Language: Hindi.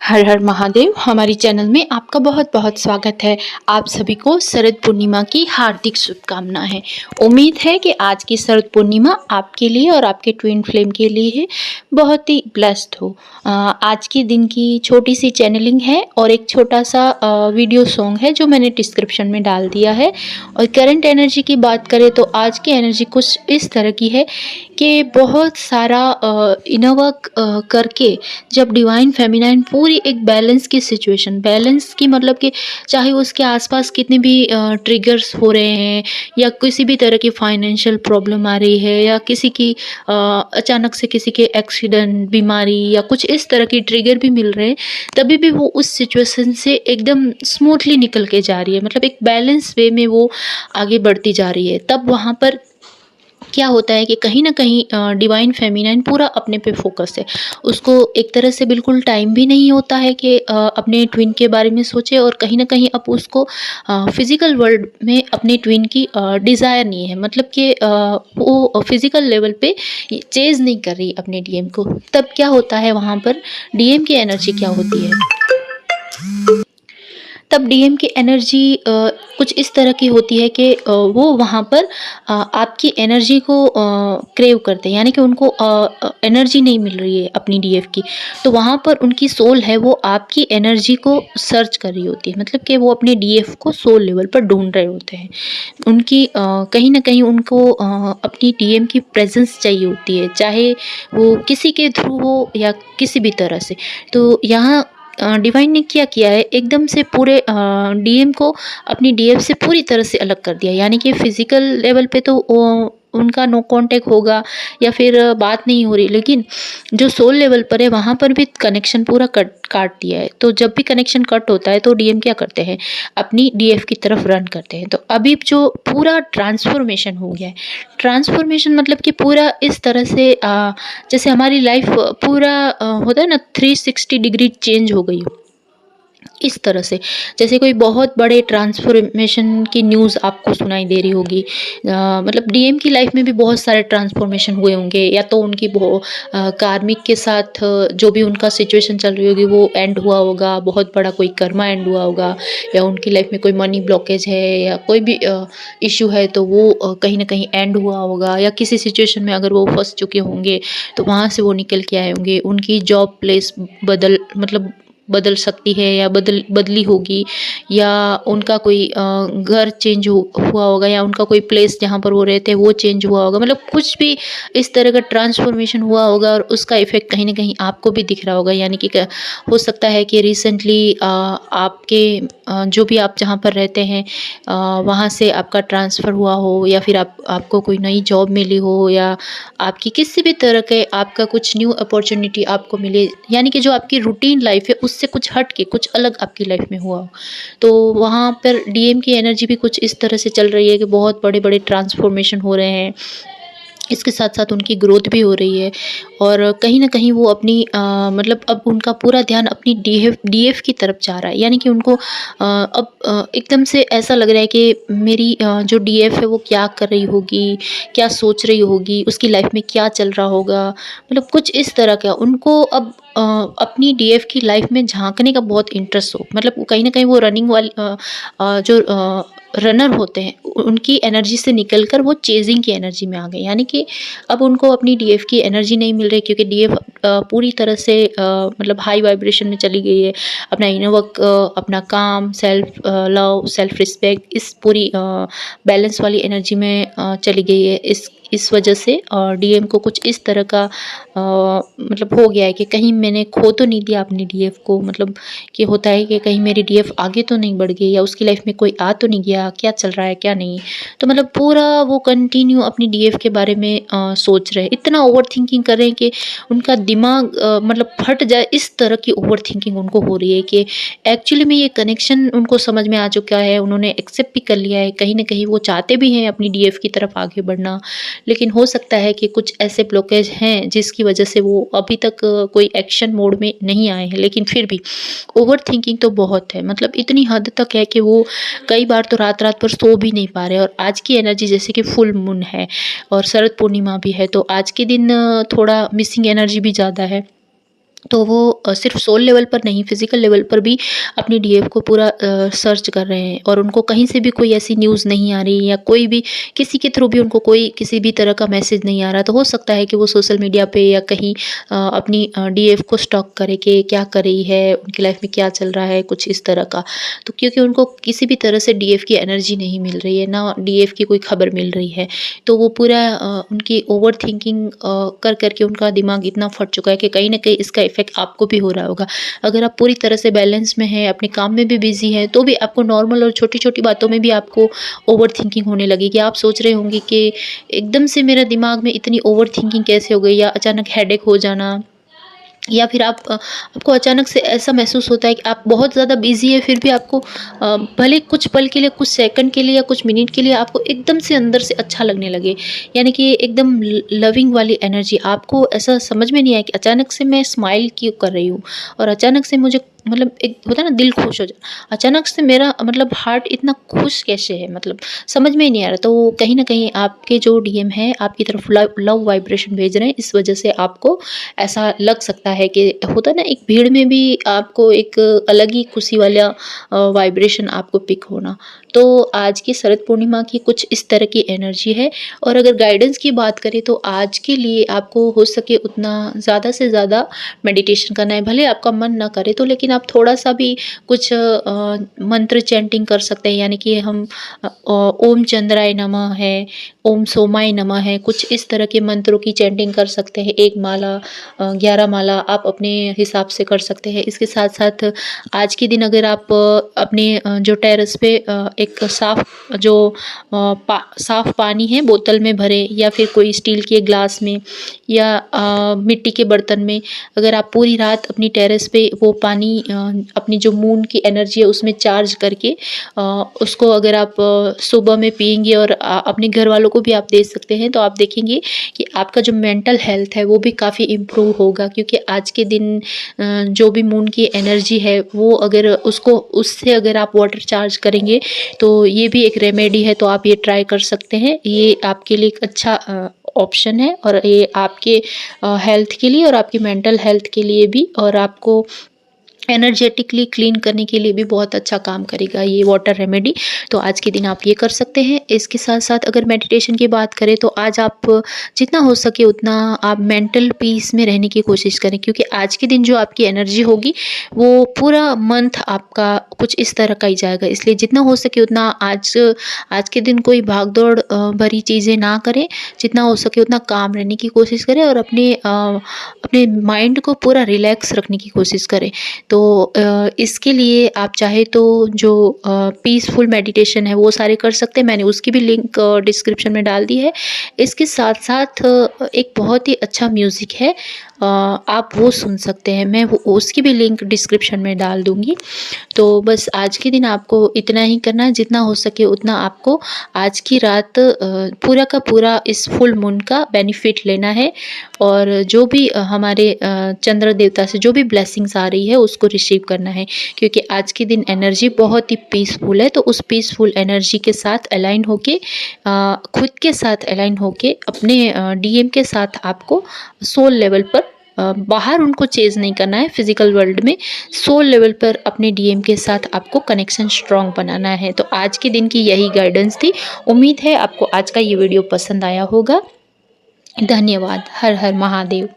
हर हर महादेव। हमारी चैनल में आपका बहुत बहुत स्वागत है। आप सभी को शरद पूर्णिमा की हार्दिक शुभकामनाएं। उम्मीद है कि आज की शरद पूर्णिमा आपके लिए और आपके ट्विन फ्लेम के लिए बहुत ही ब्लेस्ड हो। आज के दिन की छोटी सी चैनलिंग है और एक छोटा सा वीडियो सॉन्ग है जो मैंने डिस्क्रिप्शन में डाल दिया है। और करंट एनर्जी की बात करें तो आज की एनर्जी कुछ इस तरह की है कि बहुत सारा इनोवा करके जब डिवाइन फेमिनाइन पूरी एक बैलेंस की सिचुएशन, बैलेंस की मतलब कि चाहे उसके आसपास कितने भी ट्रिगर्स हो रहे हैं या किसी भी तरह की फाइनेंशियल प्रॉब्लम आ रही है या किसी की अचानक से किसी के एक्सीडेंट, बीमारी या कुछ इस तरह की ट्रिगर भी मिल रहे हैं, तभी भी वो उस सिचुएशन से एकदम स्मूथली निकल के जा रही है। मतलब एक बैलेंस वे में वो आगे बढ़ती जा रही है। तब वहाँ पर क्या होता है कि कहीं न कहीं डिवाइन फेमिनाइन पूरा अपने पे फ़ोकस है। उसको एक तरह से बिल्कुल टाइम भी नहीं होता है कि अपने ट्विन के बारे में सोचे, और कहीं न कहीं अब उसको फ़िज़िकल वर्ल्ड में अपने ट्विन की डिज़ायर नहीं है। मतलब कि वो फ़िज़िकल लेवल पे चेज़ नहीं कर रही अपने डीएम को। तब क्या होता है वहाँ पर, डीएम की एनर्जी क्या होती है? तब डीएम की एनर्जी कुछ इस तरह की होती है कि वो वहाँ पर आपकी एनर्जी को क्रेव करते हैं, यानी कि उनको एनर्जी नहीं मिल रही है अपनी डीएफ की, तो वहाँ पर उनकी सोल है वो आपकी एनर्जी को सर्च कर रही होती है। मतलब कि वो अपने डीएफ को सोल लेवल पर ढूंढ रहे होते हैं। उनकी कहीं ना कहीं उनको अपनी डीएम की प्रेजेंस चाहिए होती है, चाहे वो किसी के थ्रू हो या किसी भी तरह से। तो यहाँ डिवाइन ने क्या किया है, एकदम से पूरे डीएम को अपनी डीएफ से पूरी तरह से अलग कर दिया। यानी कि फिजिकल लेवल पे तो उनका नो कांटेक्ट होगा या फिर बात नहीं हो रही, लेकिन जो सोल लेवल पर है वहाँ पर भी कनेक्शन पूरा कट काट दिया है। तो जब भी कनेक्शन कट होता है तो डीएम क्या करते हैं, अपनी डीएफ की तरफ रन करते हैं। तो अभी जो पूरा ट्रांसफॉर्मेशन हो गया है, ट्रांसफॉर्मेशन मतलब कि पूरा इस तरह से जैसे हमारी लाइफ पूरा होता है ना, 360 डिग्री चेंज हो गई हो इस तरह से। जैसे कोई बहुत बड़े ट्रांसफॉर्मेशन की न्यूज़ आपको सुनाई दे रही होगी। मतलब डीएम की लाइफ में भी बहुत सारे ट्रांसफॉर्मेशन हुए होंगे, या तो उनकी कार्मिक के साथ जो भी उनका सिचुएशन चल रही होगी वो एंड हुआ होगा, बहुत बड़ा कोई कर्मा एंड हुआ होगा, या उनकी लाइफ में कोई मनी ब्लॉकेज है या कोई भी इशू है तो वो कहीं ना कहीं एंड हुआ होगा, या किसी सिचुएशन में अगर वो फंस चुके होंगे तो वहाँ से वो निकल के आए होंगे। उनकी जॉब प्लेस बदल सकती है या बदली होगी, या उनका कोई घर चेंज हुआ होगा, या उनका कोई प्लेस जहाँ पर वो रहते हैं वो चेंज हुआ होगा। मतलब कुछ भी इस तरह का ट्रांसफॉर्मेशन हुआ होगा और उसका इफेक्ट कहीं ना कहीं आपको भी दिख रहा होगा। यानी कि हो सकता है कि रिसेंटली आपके जो भी आप जहाँ पर रहते हैं वहाँ से आपका ट्रांसफ़र हुआ हो, या फिर आपको कोई नई जॉब मिली हो, या आपकी किसी भी तरह के आपका कुछ न्यू अपॉर्चुनिटी आपको मिले, यानी कि जो आपकी रूटीन लाइफ है उससे कुछ हट के कुछ अलग आपकी लाइफ में हुआ हो। तो वहाँ पर डीएम की एनर्जी भी कुछ इस तरह से चल रही है कि बहुत बड़े बड़े ट्रांसफॉर्मेशन हो रहे हैं, इसके साथ साथ उनकी ग्रोथ भी हो रही है। और कहीं न कहीं वो अपनी मतलब अब उनका पूरा ध्यान अपनी डीएफ की तरफ जा रहा है। यानी कि उनको अब एकदम से ऐसा लग रहा है कि मेरी जो डीएफ है वो क्या कर रही होगी, क्या सोच रही होगी, उसकी लाइफ में क्या चल रहा होगा। मतलब कुछ इस तरह का उनको अब अपनी डीएफ की लाइफ में झाँकने का बहुत इंटरेस्ट हो। मतलब कहीं न कहीं वो रनिंग वाली जो रनर होते हैं उनकी एनर्जी से निकलकर वो चेजिंग की एनर्जी में आ गए। यानी कि अब उनको अपनी डीएफ की एनर्जी नहीं मिल रही, क्योंकि डीएफ पूरी तरह से मतलब हाई वाइब्रेशन में चली गई है। अपना इनर वर्क, अपना काम, सेल्फ लव, सेल्फ रिस्पेक्ट, इस पूरी बैलेंस वाली एनर्जी में चली गई है। इस वजह से डीएम को कुछ इस तरह का मतलब हो गया है कि कहीं मैंने खो तो नहीं दिया अपनी डीएफ को। मतलब कि होता है कि कहीं मेरी डीएफ आगे तो नहीं बढ़ गई, या उसकी लाइफ में कोई आ तो नहीं गया, क्या चल रहा है क्या नहीं। तो मतलब पूरा वो कंटिन्यू अपनी डीएफ के बारे में सोच रहे हैं, इतना ओवर थिंकिंग कर रहे हैं कि उनका दिमाग मतलब फट जाए, इस तरह की ओवर थिंकिंग उनको हो रही है कि एक्चुअली में ये कनेक्शन उनको समझ में आ चुका है, उन्होंने एक्सेप्ट भी कर लिया है। कहीं ना कहीं वो चाहते भी हैं अपनी डीएफ की तरफ आगे बढ़ना, लेकिन हो सकता है कि कुछ ऐसे ब्लॉकेज हैं जिसकी वजह से वो अभी तक कोई एक्शन मोड में नहीं आए हैं। लेकिन फिर भी ओवर थिंकिंग तो बहुत है, मतलब इतनी हद तक है कि वो कई बार तो रात रात भर सो भी नहीं पा रहे। और आज की एनर्जी जैसे कि फुल मून है और शरद पूर्णिमा भी है, तो आज के दिन थोड़ा मिसिंग एनर्जी भी ज़्यादा है। तो वो सिर्फ़ सोल लेवल पर नहीं, फ़िज़िकल लेवल पर भी अपनी डीएफ को पूरा सर्च कर रहे हैं और उनको कहीं से भी कोई ऐसी न्यूज़ नहीं आ रही या कोई भी किसी के थ्रू भी उनको कोई किसी भी तरह का मैसेज नहीं आ रहा। तो हो सकता है कि वो सोशल मीडिया पे या कहीं अपनी डीएफ को स्टॉक करे कि क्या कर रही है, उनकी लाइफ़ में क्या चल रहा है, कुछ इस तरह का। तो क्योंकि उनको किसी भी तरह से डीएफ की एनर्जी नहीं मिल रही है, ना डीएफ की कोई खबर मिल रही है। तो वो पूरा उनकी ओवरथिंकिंग कर के उनका दिमाग इतना फट चुका है कि कहीं न कहीं इसका इफ़ेक्ट आपको भी हो रहा होगा। अगर आप पूरी तरह से बैलेंस में हैं, अपने काम में भी बिज़ी हैं, तो भी आपको नॉर्मल और छोटी-छोटी बातों में भी आपको ओवरथिंकिंग होने लगेगी। आप सोच रहे होंगे कि एकदम से मेरे दिमाग में इतनी ओवरथिंकिंग कैसे हो गई या अचानक हेडेक हो जाना या फिर आपको अचानक से ऐसा महसूस होता है कि आप बहुत ज़्यादा बिज़ी है फिर भी आपको भले कुछ पल के लिए, कुछ सेकंड के लिए या कुछ मिनट के लिए आपको एकदम से अंदर से अच्छा लगने लगे। यानी कि एकदम ल लविंग वाली एनर्जी आपको ऐसा समझ में नहीं आया कि अचानक से मैं स्माइल क्यों कर रही हूँ और अचानक से मुझे मतलब एक होता है ना दिल खुश हो जाना। अचानक से मेरा मतलब हार्ट इतना खुश कैसे है मतलब समझ में ही नहीं आ रहा। तो कहीं न कहीं आपके जो डीएम हैं आपकी तरफ लव लव वाइब्रेशन भेज रहे हैं, इस वज़ह से आपको ऐसा लग सकता है कि होता है ना एक भीड़ में भी आपको एक अलग ही खुशी वाला वाइब्रेशन आपको पिक होना। तो आज की शरद पूर्णिमा की कुछ इस तरह की एनर्जी है और अगर गाइडेंस की बात करें तो आज के लिए आपको हो सके उतना ज़्यादा से ज़्यादा मेडिटेशन करना है। भले आपका मन ना करे तो लेकिन आप थोड़ा-सा भी कुछ मंत्र चैंटिंग कर सकते हैं यानी कि हम ओम चंद्राय नमः है, ओम सोमाय नमः है, कुछ इस तरह के मंत्रों की चैंटिंग कर सकते हैं। 1 माला 11 माला आप अपने हिसाब से कर सकते हैं। इसके साथ-साथ आज के दिन अगर आप अपने जो टेरेस पे एक साफ़ पानी है बोतल में भरे या फिर कोई स्टील के ग्लास में या मिट्टी के बर्तन में अगर आप पूरी रात अपनी टेरेस पे वो पानी अपनी जो मून की एनर्जी है उसमें चार्ज करके उसको अगर आप सुबह में पिएँगे और अपने घर वालों को भी आप दे सकते हैं, तो आप देखेंगे कि आपका जो मेंटल हेल्थ है वो भी काफ़ी इम्प्रूव होगा क्योंकि आज के दिन जो भी मून की एनर्जी है वो अगर उससे अगर आप वाटर चार्ज करेंगे तो ये भी एक रेमेडी है, तो आप ये ट्राई कर सकते हैं। ये आपके लिए एक अच्छा ऑप्शन है और ये आपके हेल्थ के लिए और आपकी मेंटल हेल्थ के लिए भी और आपको एनर्जेटिकली क्लीन करने के लिए भी बहुत अच्छा काम करेगा ये वाटर रेमेडी। तो आज के दिन आप ये कर सकते हैं। इसके साथ-साथ अगर मेडिटेशन की बात करें तो आज आप जितना हो सके उतना आप मेंटल पीस में रहने की कोशिश करें क्योंकि आज के दिन जो आपकी एनर्जी होगी वो पूरा मंथ आपका कुछ इस तरह का ही जाएगा। इसलिए जितना हो सके उतना आज के दिन कोई भाग-दौड़ भरी चीज़ें ना करें। जितना हो सके उतना काम रहने की कोशिश करें और अपने माइंड को पूरा रिलैक्स रखने की कोशिश करें। तो इसके लिए आप चाहे तो जो पीसफुल मेडिटेशन है वो सारे कर सकते हैं। मैंने उसकी भी लिंक डिस्क्रिप्शन में डाल दी है। इसके साथ-साथ एक बहुत ही अच्छा म्यूज़िक है आप वो सुन सकते हैं। मैं वो उसकी भी लिंक डिस्क्रिप्शन में डाल दूँगी। तो बस आज के दिन आपको इतना ही करना है, जितना हो सके उतना आपको आज की रात पूरा का पूरा इस फुल मून का बेनिफिट लेना है और जो भी हमारे चंद्र देवता से जो भी ब्लेसिंग्स आ रही है उसको रिसीव करना है क्योंकि आज के दिन एनर्जी बहुत ही पीसफुल है। तो उस पीसफुल एनर्जी के साथ अलाइन होके खुद के साथ अलाइन होके अपने डीएम के साथ आपको सोल लेवल पर बाहर उनको चेज़ नहीं करना है फिज़िकल वर्ल्ड में, सोल लेवल पर अपने डीएम के साथ आपको कनेक्शन स्ट्रॉन्ग बनाना है। तो आज के दिन की यही गाइडेंस थी। उम्मीद है आपको आज का ये वीडियो पसंद आया होगा। धन्यवाद। हर हर महादेव।